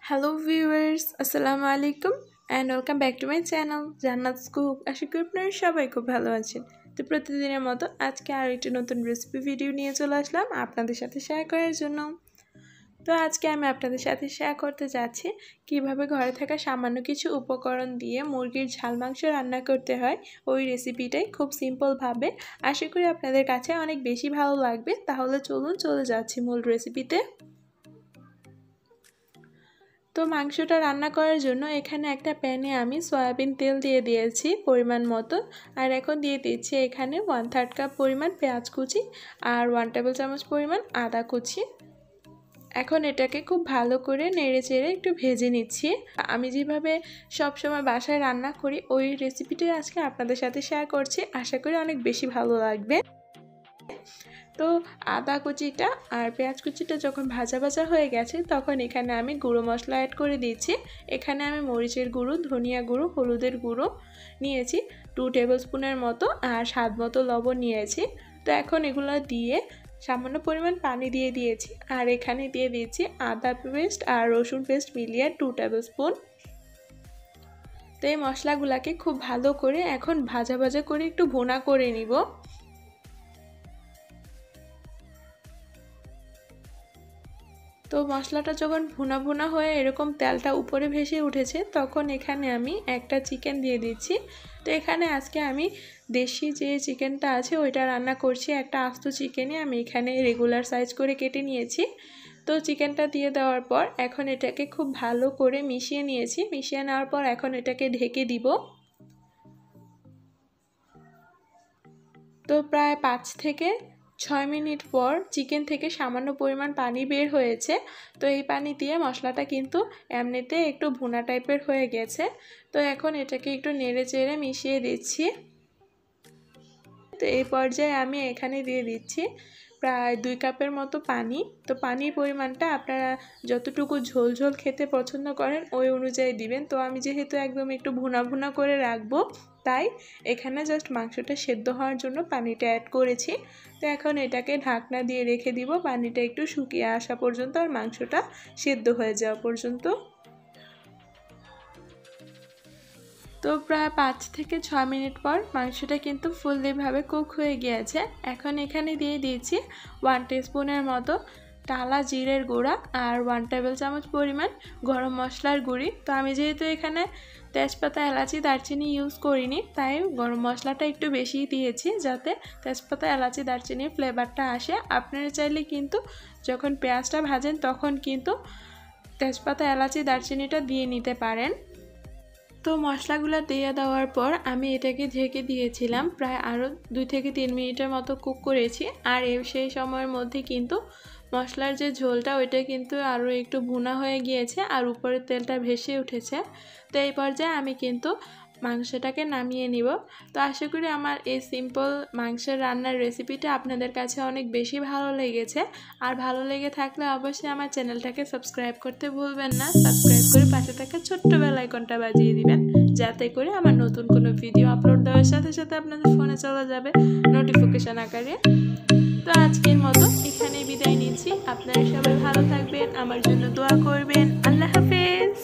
Hello viewers, Assalamu alaikum and welcome back to my channel Jannat's cook. আশা করি আপনারা সবাই খুব ভালো আছেন। তো প্রতিদিনের মতো আজকে আর একটি নতুন রেসিপি ভিডিও নিয়ে চলে আসলাম আপনাদের সাথে শেয়ার করার জন্য। তো আজকে আমি আপনাদের সাথে শেয়ার করতে যাচ্ছি কিভাবে ঘরে থাকা সামান্য কিছু উপকরণ দিয়ে মুরগির ঝাল মাংস রান্না করতে হয়। ওই রেসিপিটাই খুব সিম্পল ভাবে। আশা করি আপনাদের কাছে অনেক বেশি ভালো লাগবে। তাহলে চলুন চলে যাচ্ছি মূল রেসিপিতে। তো মাংসটা রান্না করার জন্য এখানে একটা প্যানে আমি সয়াবিন তেল দিয়ে দিয়েছি পরিমাণ মতো, আর এখন দিয়ে দিচ্ছি এখানে 1/3 কাপ পরিমাণ পেঁয়াজ কুচি আর 1 টেবিল চামচ পরিমাণ আদা কুচি। এখন এটাকে খুব ভালো করে নেড়ে চেড়ে একটু ভেজে নিচ্ছি। আমি যেভাবে সবসময় বাসায় রান্না করি ওই রেসিপিটি আজকে আপনাদের সাথে শেয়ার করছি। আশা করি অনেক বেশি ভালো লাগবে। তো আদা কুচিটা আর পেঁয়াজ কুচিটা যখন ভাজা ভাজা হয়ে গেছে তখন এখানে আমি গুঁড়ো মশলা অ্যাড করে দিচ্ছি। এখানে আমি মরিচের গুঁড়ো, ধনিয়া গুঁড়ো, হলুদের গুঁড়ো নিয়েছি 2 টেবিল স্পুনের মতো, আর স্বাদ মতো লবণ নিয়েছি। তো এখন এগুলো দিয়ে সামান্য পরিমাণ পানি দিয়ে দিয়েছি, আর এখানে দিয়ে দিয়েছি আদা পেস্ট আর রসুন পেস্ট মিলিয়ে 2 টেবিল স্পুন। তো এই মশলাগুলোকে খুব ভালো করে এখন ভাজা ভাজা করে একটু ভুনা করে নিব। তো মশলাটা যখন ভুনা ভুনা হয়ে এরকম তেলটা উপরে ভেসে উঠেছে তখন এখানে আমি একটা চিকেন দিয়ে দিচ্ছি। তো এখানে আজকে আমি দেশি যে চিকেনটা আছে ওইটা রান্না করছি। একটা আস্ত চিকেনে আমি এখানে রেগুলার সাইজ করে কেটে নিয়েছি। তো চিকেনটা দিয়ে দেওয়ার পর এখন এটাকে খুব ভালো করে মিশিয়ে নিয়েছি। মিশিয়ে নেওয়ার পর এখন এটাকে ঢেকে দিব। তো প্রায় 5 থেকে 6 মিনিট পর চিকেন থেকে সামান্য পরিমাণ পানি বের হয়েছে। তো এই পানি দিয়ে মশলাটা কিন্তু এমনিতে একটু ভুনা টাইপের হয়ে গেছে। তো এখন এটাকে একটু নেড়ে চেড়ে মিশিয়ে দিচ্ছি। তো এই পর্যায়ে আমি এখানে দিয়ে দিচ্ছি প্রায় 2 কাপের মতো পানি। তো পানির পরিমাণটা আপনারা যতটুকু ঝোল ঝোল খেতে পছন্দ করেন ওই অনুযায়ী দিবেন। তো আমি যেহেতু একদম একটু ভুনা ভুনা করে রাখবো তাই এখানে জাস্ট মাংসটা সেদ্ধ হওয়ার জন্য পানিটা অ্যাড করেছি। তো এখন এটাকে ঢাকনা দিয়ে রেখে দিব পানিটা একটু শুকিয়ে আসা পর্যন্ত আর মাংসটা সেদ্ধ হয়ে যাওয়া পর্যন্ত। তো প্রায় 5 থেকে 6 মিনিট পর মাংসটা কিন্তু ফুললিভাবে কুক হয়ে গিয়েছে। এখন এখানে দিয়ে দিয়েছি 1 টিস্পুনের মতো টালা জিরের গুঁড়া আর 1 টেবিল চামচ পরিমাণ গরম মশলার গুঁড়ি। তো আমি যেহেতু এখানে তেজপাতা, এলাচি, দারচিনি ইউজ করিনি তাই গরম মশলাটা একটু বেশি দিয়েছি যাতে তেজপাতা, এলাচি, দারচিনির ফ্লেভারটা আসে। আপনারা চাইলে কিন্তু যখন পেঁয়াজটা ভাজেন তখন কিন্তু তেজপাতা, এলাচি, দারচিনিটা দিয়ে নিতে পারেন। তো মশলাগুলো দিয়ে দেওয়ার পর আমি এটাকে ঢেকে দিয়েছিলাম প্রায় আরও 2 থেকে 3 মিনিটের মতো কুক করেছি। আর সেই সময়ের মধ্যে কিন্তু মশলার যে ঝোলটা ওইটা কিন্তু আরও একটু ভুনা হয়ে গিয়েছে আর উপরের তেলটা ভেসে উঠেছে। তো এই পর্যায়ে আমি কিন্তু মাংসটাকে নামিয়ে নিব। তো আশা করি আমার এই সিম্পল মাংসের রান্নার রেসিপিটা আপনাদের কাছে অনেক বেশি ভালো লেগেছে। আর ভালো লেগে থাকলে অবশ্যই আমার চ্যানেলটাকে সাবস্ক্রাইব করতে ভুলবেন না। সাবস্ক্রাইব করে পাশে থাকা ছোট্ট বেল আইকনটা বাজিয়ে দিবেন যাতে করে আমার নতুন কোনো ভিডিও আপলোড দেওয়ার সাথে সাথে আপনাদের ফোনে চলে যাবে নোটিফিকেশন আকারে। তো আজকের মতো এখানেই বিদায় নিচ্ছি। আপনারা সবাই ভালো থাকবেন, আমার জন্য দোয়া করবেন। আল্লাহ হাফেজ।